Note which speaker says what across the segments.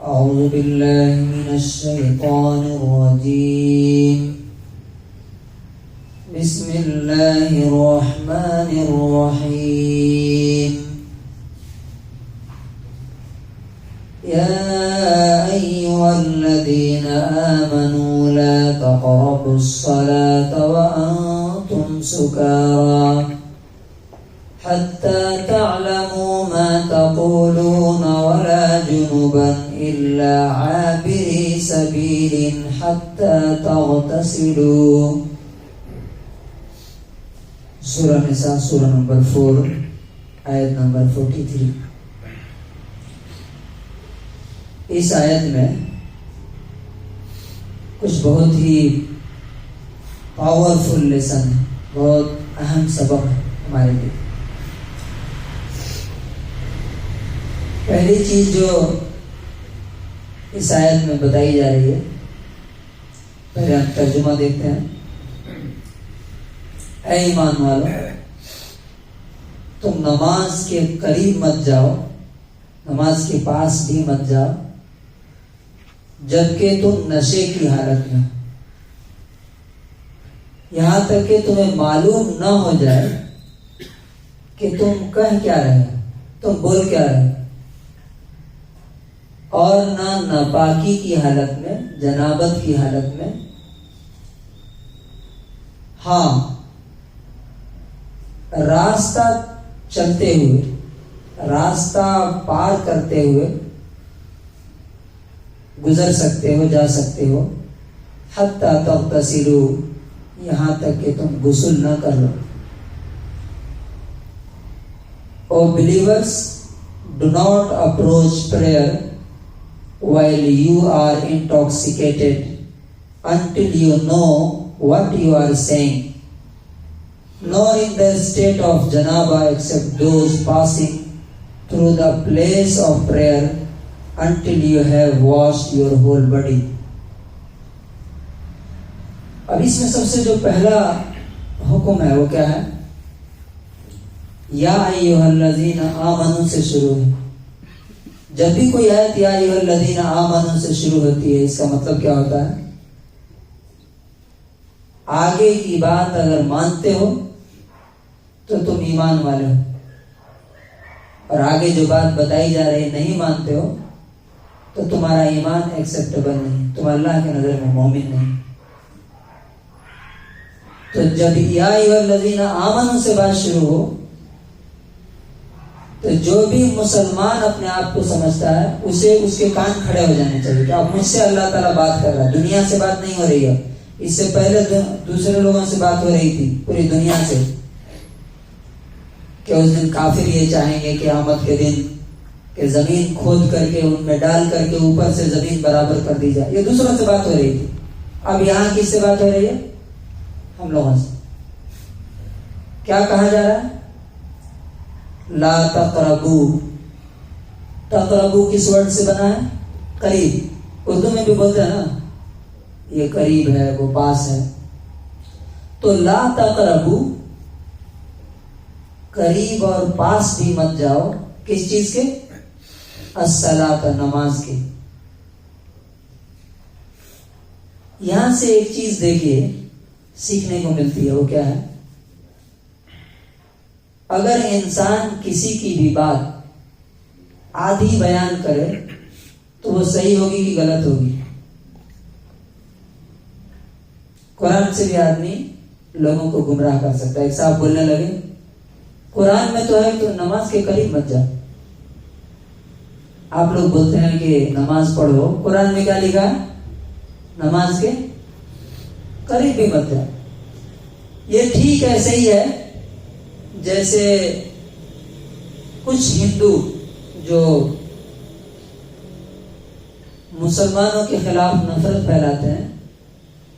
Speaker 1: أعوذ بالله من الشيطان الرجيم بسم الله الرحمن الرحيم يا أيها الذين آمنوا لا تقربوا الصلاة وأنتم سكارى حتى تعلموا ما تقولون ولا جنبا إلا عابري سبيل حتى تغتسلوا. سورہ نساء سورہ نمبر 4 آیت نمبر 43. اس آیت میں کچھ بہت ہی پاورفل لیسن ہے، بہت اہم سبق ہے ہمارے لیے. پہلی چیز جو اس آیت میں بتائی جا رہی ہے، پہلے ہم ترجمہ دیکھتے ہیں. اے ایمان والو، تم نماز کے قریب مت جاؤ، نماز کے پاس بھی مت جاؤ جبکہ تم نشے کی حالت میں، یہاں تک کہ تمہیں معلوم نہ ہو جائے کہ تم کہہ کیا رہے، تم بول کیا رہے، اور نہ ناپاکی کی حالت میں، جنابت کی حالت میں. ہاں، راستہ چلتے ہوئے، راستہ پار کرتے ہوئے گزر سکتے ہو، جا سکتے ہو. حتی تغتسلوا، یہاں تک کہ تم غسل نہ کر لو. او believers, do not approach prayer while you are intoxicated until you know what you are saying, nor in the state of janaba except those passing through the place of prayer until you have washed your whole body. اب اس میں سب سے جو پہلا حکم ہے وہ کیا ہے؟ یا ایھا الذین آمنوا سے شروع ہے. جب بھی کوئی آیت یا ایھا الذین آمنوا سے شروع ہوتی ہے، اس کا مطلب کیا ہوتا ہے؟ آگے کی بات اگر مانتے ہو تو تم ایمان والے ہو، اور آگے جو بات بتائی جا رہی نہیں مانتے ہو تو تمہارا ایمان ایکسیپٹیبل نہیں، تم اللہ کے نظر میں مومن نہیں. تو جب یا ایھا الذین آمنوا سے بات شروع ہو تو جو بھی مسلمان اپنے آپ کو سمجھتا ہے اسے اس کے کان کھڑے ہو جانے چاہیے کہ اب مجھ سے اللہ تعالیٰ بات کر رہا ہے، دنیا سے بات نہیں ہو رہی ہے. اس سے پہلے دوسرے لوگوں سے بات ہو رہی تھی، پوری دنیا سے، کہ اس دن کافر یہ چاہیں گے قیامت کے دن کہ زمین کھود کر کے ان میں ڈال کر کے اوپر سے زمین برابر کر دی جائے. یہ دوسروں سے بات ہو رہی تھی. اب یہاں کس سے بات ہو رہی ہے؟ ہم لوگوں سے. کیا کہا جا رہا ہے؟ لا تقربو. تقربو کس ورڈ سے بنا ہے؟ قریب. اردو میں بھی بولتے ہیں نا، یہ قریب ہے، وہ پاس ہے. تو لا تقربو، قریب اور پاس بھی مت جاؤ. کس چیز کے؟ الصلاۃ، نماز کے. یہاں سے ایک چیز دیکھیے سیکھنے کو ملتی ہے، وہ کیا ہے؟ اگر انسان کسی کی بھی بات آدھی بیان کرے تو وہ صحیح ہوگی کہ غلط ہوگی؟ قرآن سے بھی آدمی لوگوں کو گمراہ کر سکتا ہے. ایک صاحب بولنے لگے قرآن میں تو ہے تو نماز کے قریب مت جا. آپ لوگ بولتے ہیں کہ نماز پڑھو، قرآن میں کیا لکھا ہے؟ نماز کے قریب بھی مت جا. یہ ٹھیک ایسے ہی ہے جیسے کچھ ہندو جو مسلمانوں کے خلاف نفرت پھیلاتے ہیں،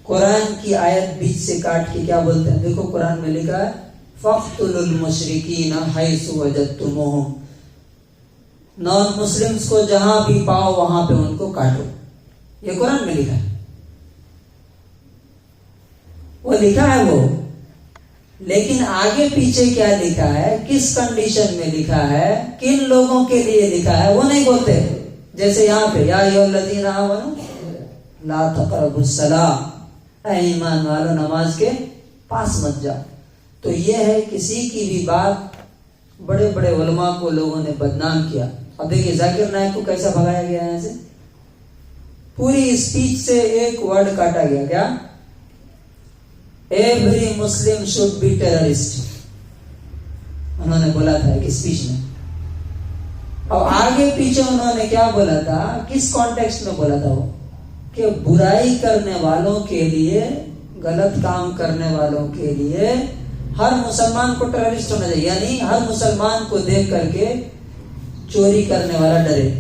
Speaker 1: قرآن کی آیت بیچ سے کاٹ کے کیا بولتے ہیں؟ دیکھو قرآن میں لکھا ہے فَاقْتُلُوا الْمُشْرِكِينَ حَيْثُ وَجَدْتُمُوهُمْ، نان مسلمز کو جہاں بھی پاؤ وہاں پہ ان کو کاٹو. یہ قرآن میں لکھا ہے، وہ لکھا ہے وہ. لیکن آگے پیچھے کیا لکھا ہے، کس کنڈیشن میں لکھا ہے، کن لوگوں کے لیے لکھا ہے، وہ نہیں بولتے. جیسے یہاں پہ یا ایھا الذین آمنوا لا تقربوا الصلاۃ، اے ایمان والو نماز کے پاس مت جاؤ. تو یہ ہے کسی کی بھی بات، بڑے بڑے علماء کو لوگوں نے بدنام کیا. اب دیکھیے ذاکر نائک کو کیسا بھگایا گیا یہاں سے، پوری اسپیچ سے ایک ورڈ کاٹا گیا. کیا؟ Every Muslim should be terrorist, انہوں نے بولا تھا ایک اسپیچ میں. اور آگے پیچھے انہوں نے کیا بولا تھا، کس کانٹیکسٹ میں بولا تھا وہ، کہ برائی کرنے والوں کے لیے، غلط کام کرنے والوں کے لیے ہر مسلمان کو ٹیررسٹ ہونا چاہیے. یعنی ہر مسلمان کو دیکھ کر کے چوری کرنے والا ڈرے،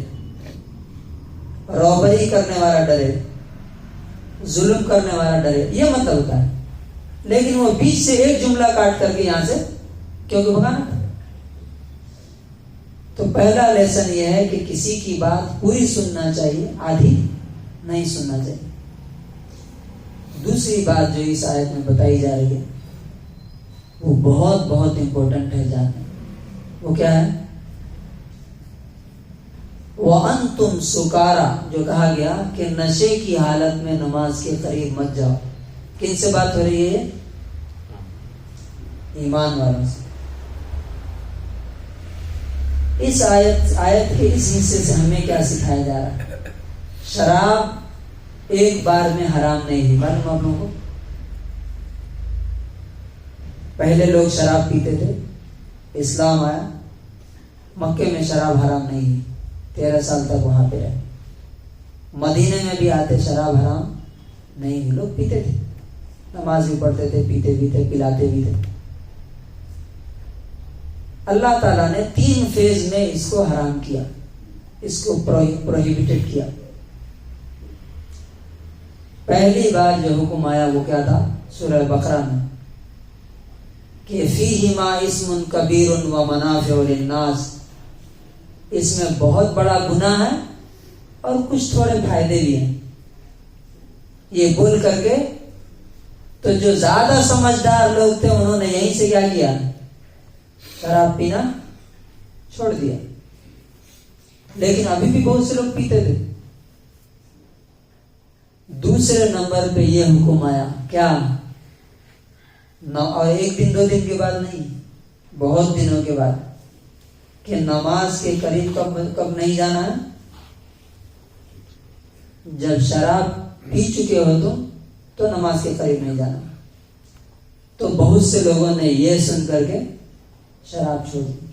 Speaker 1: رابری کرنے والا ڈرے، ظلم کرنے والا ڈرے، یہ مطلب ہوتا ہے. لیکن وہ بیچ سے ایک جملہ کاٹ کر کے یہاں سے کیونکہ بھگانا تھا. تو پہلا لیسن یہ ہے کہ کسی کی بات پوری سننا چاہیے، آدھی نہیں سننا چاہیے. دوسری بات جو اس آیت میں بتائی جا رہی ہے وہ بہت بہت امپورٹنٹ ہے جاننا. وہ کیا ہے؟ وَأَنْتُمْ سُكَارَىٰ، جو کہا گیا کہ نشے کی حالت میں نماز کے قریب مت جاؤ. کن سے بات ہو رہی ہے؟ ایمان والوں سے. اس آیت کے اس حصے سے ہمیں کیا سکھایا جا رہا ہے؟ شراب ایک بار میں حرام نہیں ہے. معلوم آپ لوگوں کو پہلے لوگ شراب پیتے تھے، اسلام آیا، مکے میں شراب حرام نہیں ہے، 13 سال تک وہاں پہ رہے. مدینے میں بھی آتے شراب حرام نہیں، لوگ پیتے تھے، نماز بھی پڑھتے تھے، پیتے بھی تھے، پلاتے بھی تھے. اللہ تعالیٰ نے 3 فیز میں اس کو حرام کیا، اس کو پروہیبٹڈ کیا. پہلی بار جو حکم آیا وہ کیا تھا؟ سورہ بقرہ میں، کہ فیہما اسم کبیر و منافع للناس، اس میں بہت بڑا گناہ ہے اور کچھ تھوڑے فائدے بھی ہیں. یہ بول کر کے تو جو زیادہ سمجھدار لوگ تھے انہوں نے یہیں سے کیا کیا؟ شراب پینا چھوڑ دیا. لیکن ابھی بھی بہت سے لوگ پیتے تھے. دوسرے نمبر پہ یہ حکم آیا کیا؟ اور 1 دن 2 دن کے بعد نہیں، بہت دنوں کے بعد، کہ نماز کے قریب کب نہیں جانا ہے؟ جب شراب پی چکے ہو تم تو نماز کے قریب نہیں جانا. تو بہت سے لوگوں نے یہ سن کر کے شراب چھوڑ دی.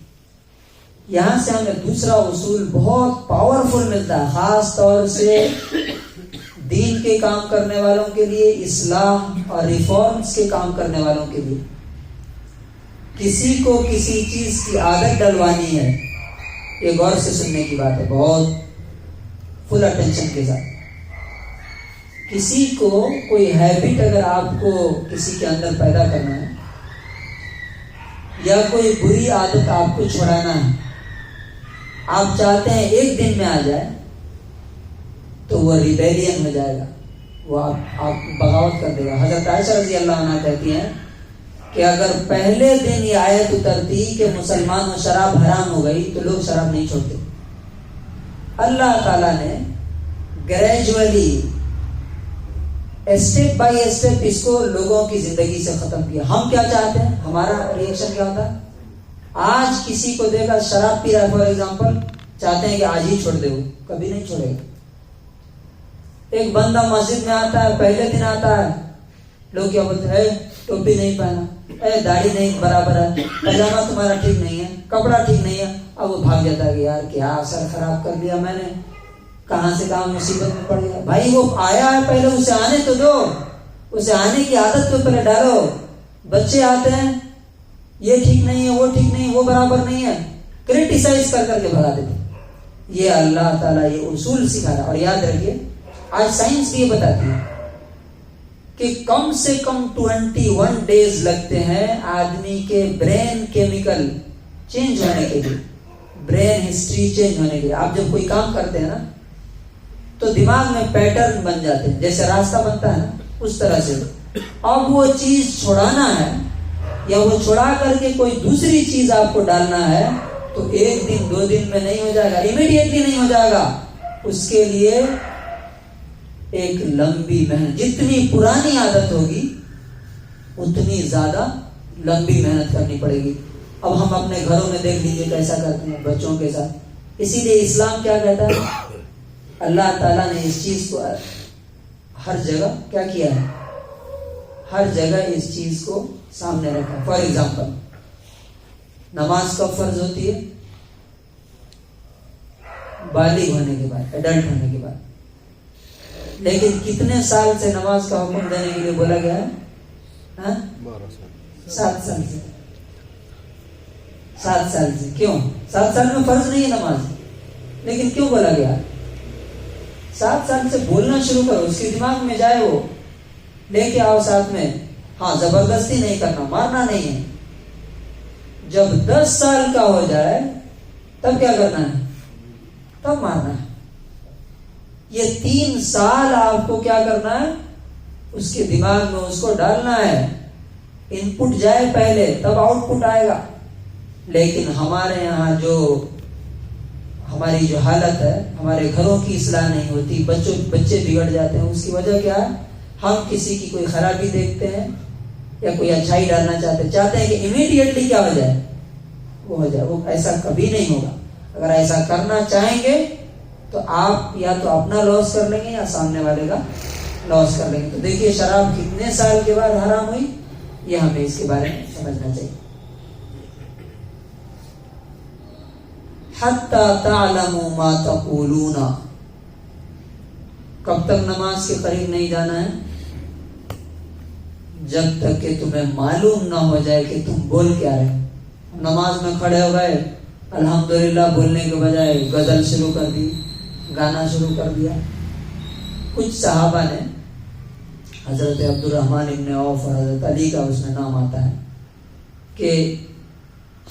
Speaker 1: یہاں سے ہمیں دوسرا اصول بہت پاورفل ملتا ہے، خاص طور سے دین کے کام کرنے والوں کے لیے، اصلاح اور ریفارمز کے کام کرنے والوں کے لیے. کسی کو کسی چیز کی عادت ڈلوانی ہے، یہ غور سے سننے کی بات ہے، بہت فل اٹینشن کے ساتھ. کسی کو کوئی ہیبٹ اگر آپ کو کسی کے اندر پیدا کرنا ہے، یا کوئی بری عادت آپ کو چھڑانا ہے، آپ چاہتے ہیں 1 دن میں آ جائے، تو وہ ریبیلین ہو جائے گا، وہ آپ بغاوت کر دے گا. حضرت عائشہ رضی اللہ عنہا کہتی ہیں کہ اگر پہلے دن یہ آیت اترتی کہ مسلمانوں شراب حرام ہو گئی تو لوگ شراب نہیں چھوڑتے. اللہ تعالیٰ نے گریجولی، اسٹیپ بائی اسٹیپ اس کو لوگوں کی زندگی سے ختم کیا. ہم کیا چاہتے ہیں؟ ہمارا ریئیکشن کیا ہوتا ہے؟ آج کسی کو دیکھا شراب پی رہا ہے فار ایگزامپل، چاہتے ہیں کہ آج ہی چھوڑ دے، وہ کبھی نہیں چھوڑے گا. ایک بندہ مسجد میں آتا ہے، پہلے دن آتا ہے، لوگ کیا بولتے ہیں؟ ٹوپی نہیں پہنا، داڑھی نہیں برابر ہے، پاجامہ تمہارا ٹھیک نہیں ہے، کپڑا ٹھیک نہیں ہے. اب وہ بھاگ جاتا ہے کہ یار کیا اثر خراب کر لیا میں نے، کہاں سے کہاں مصیبت میں پڑ گیا. بھائی وہ آیا ہے، پہلے اسے آنے تو دو، اسے آنے کی عادت تو پہلے ڈالو. بچے آتے ہیں، یہ ٹھیک نہیں ہے، وہ ٹھیک نہیں ہے، وہ برابر نہیں ہے، کریٹیسائز کر کر کے بھگا دیتے. یہ اللہ تعالیٰ یہ اصول سکھا رہا. اور یاد رکھیے آج سائنس بھی یہ بتاتی ہے کہ کم سے کم 21 ڈیز لگتے ہیں آدمی کے برین کیمیکل چینج ہونے کے لیے، برین ہسٹری چینج ہونے کے لیے. آپ جب کوئی کام کرتے ہیں نا تو دماغ میں پیٹرن بن جاتے ہیں، جیسے راستہ بنتا ہے نا اس طرح سے. اب وہ چیز چھوڑانا ہے یا وہ چھوڑا کر کے کوئی دوسری چیز آپ کو ڈالنا ہے تو 1 دن 2 دن میں نہیں ہو جائے گا، امیڈیٹلی نہیں ہو جائے گا. اس کے لیے ایک لمبی محنت، جتنی پرانی عادت ہوگی اتنی زیادہ لمبی محنت کرنی پڑے گی. اب ہم اپنے گھروں میں دیکھ لیجیے کیسا کرتے ہیں بچوں کے ساتھ. اسی لیے اسلام کیا کہتا ہے؟ اللہ تعالیٰ نے اس چیز کو ہر جگہ کیا کیا ہے؟ ہر جگہ اس چیز کو سامنے رکھا. فار ایگزامپل، نماز کب فرض ہوتی ہے؟ بالغ ہونے کے بعد، ایڈلٹ ہونے کے بعد. لیکن کتنے سال سے نماز کا حکم دینے کے لیے بولا گیا ہے؟ 7 سال سے. 7 سال سے. کیوں؟ 7 سال میں فرض نہیں ہے نماز، لیکن کیوں بولا گیا؟ 7 سال سے بولنا شروع کرو، اس کے دماغ میں جائے، وہ لے کے آؤ ساتھ میں. ہاں، زبردستی نہیں کرنا، مارنا نہیں ہے. جب 10 سال کا ہو جائے تب کیا کرنا ہے؟ تب مارنا ہے. یہ 3 سال آپ کو کیا کرنا ہے؟ اس کے دماغ میں اس کو ڈالنا ہے. ان پٹ جائے پہلے تب آؤٹ پٹ آئے گا. لیکن ہمارے یہاں ہماری جو حالت ہے، ہمارے گھروں کی اصلاح نہیں ہوتی، بچے بگڑ جاتے ہیں. اس کی وجہ کیا ہے؟ ہم کسی کی کوئی خرابی دیکھتے ہیں یا کوئی اچھائی ڈالنا چاہتے ہیں کہ امیڈیٹلی کیا ہو جائے؟ وہ ہو جائے. وہ ایسا کبھی نہیں ہوگا. اگر ایسا کرنا چاہیں گے تو آپ یا تو اپنا لاس کر لیں گے یا سامنے والے کا لاس کر لیں گے. تو دیکھیے شراب کتنے سال کے بعد حرام ہوئی، یہ ہمیں اس کے بارے میں سمجھنا چاہیے. حتی تعلموا ما تقولون، کب تک نماز کے قریب نہیں جانا ہے؟ جب تک کہ تمہیں معلوم نہ ہو جائے کہ تم بول کیا رہے. نماز میں کھڑے ہو گئے، الحمدللہ بولنے کے بجائے غزل شروع کر دی، گانا شروع کر دیا. کچھ صحابہ نے، حضرت عبد الرحمن ابن عوف اور حضرت علی کا اس میں نام آتا ہے، کہ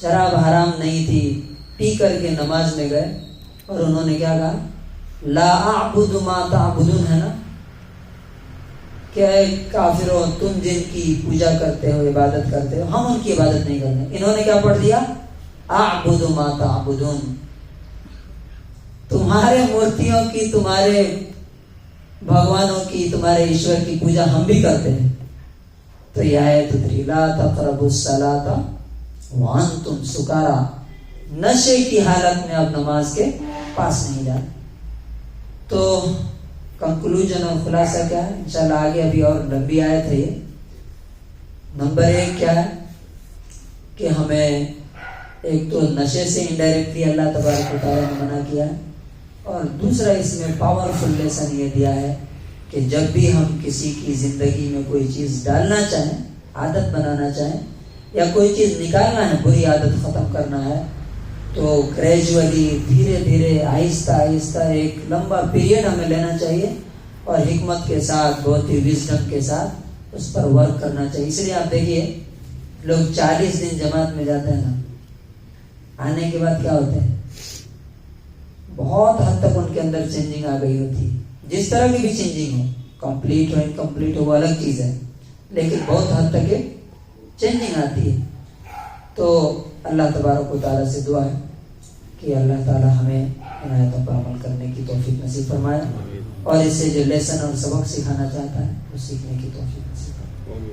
Speaker 1: شراب حرام نہیں تھی، پی کر کے نماز میں گئے اور انہوں نے کیا کہا؟ لا اعبد ما تعبدون، ہے نا، کہ اے کافروں، تم جن کی پوجا کرتے ہو، عبادت کرتے ہو، ہم ان کی عبادت نہیں کرتے. انہوں نے کیا پڑھ دیا؟ اعبد ما تعبدون. تمہارے مورتیوں کی، تمہارے بھگوانوں کی، تمہارے ایشور کی پوجا ہم بھی کرتے ہیں. تو یہ آیت اتری، لا تقربوا الصلاۃ وانتم سکارا، نشے کی حالت میں اب نماز کے پاس نہیں جانا. تو کنکلوژن اور خلاصہ کیا ہے؟ انشاءاللہ آگے ابھی اور لمبی آیت ہے. یہ نمبر 1 کیا ہے کہ ہمیں ایک تو نشے سے انڈائریکٹلی اللہ تبارک و تعالیٰ نے منع کیا ہے، اور دوسرا اس میں پاورفل لیسن یہ دیا ہے کہ جب بھی ہم کسی کی زندگی میں کوئی چیز ڈالنا چاہیں، عادت بنانا چاہیں، یا کوئی چیز نکالنا ہے، بری عادت ختم کرنا ہے، تو گریجولی، دھیرے دھیرے، آہستہ آہستہ ایک لمبا پیریڈ ہمیں لینا چاہیے، اور حکمت کے ساتھ، بہت ہی وزڈم کے ساتھ اس پر ورک کرنا چاہیے. اس لیے آپ دیکھیے لوگ 40 دن جماعت میں جاتے ہیں نا، آنے کے بعد کیا ہوتے ہیں؟ بہت حد تک ان کے اندر چینجنگ آ گئی ہوتی ہے. جس طرح کی بھی چینجنگ ہو، کمپلیٹ ہو انکمپلیٹ ہو، وہ الگ چیز ہے، لیکن بہت حد تک چینجنگ آتی ہے. تو اللہ تبارک و تعالیٰ سے دعا ہے کہ اللہ تعالیٰ ہمیں عنایتوں پر عمل کرنے کی توفیق نصیب فرمائے، اور اس سے جو لیسن اور سبق سکھانا چاہتا ہے وہ سیکھنے کی توفیق نصیب فرمائے.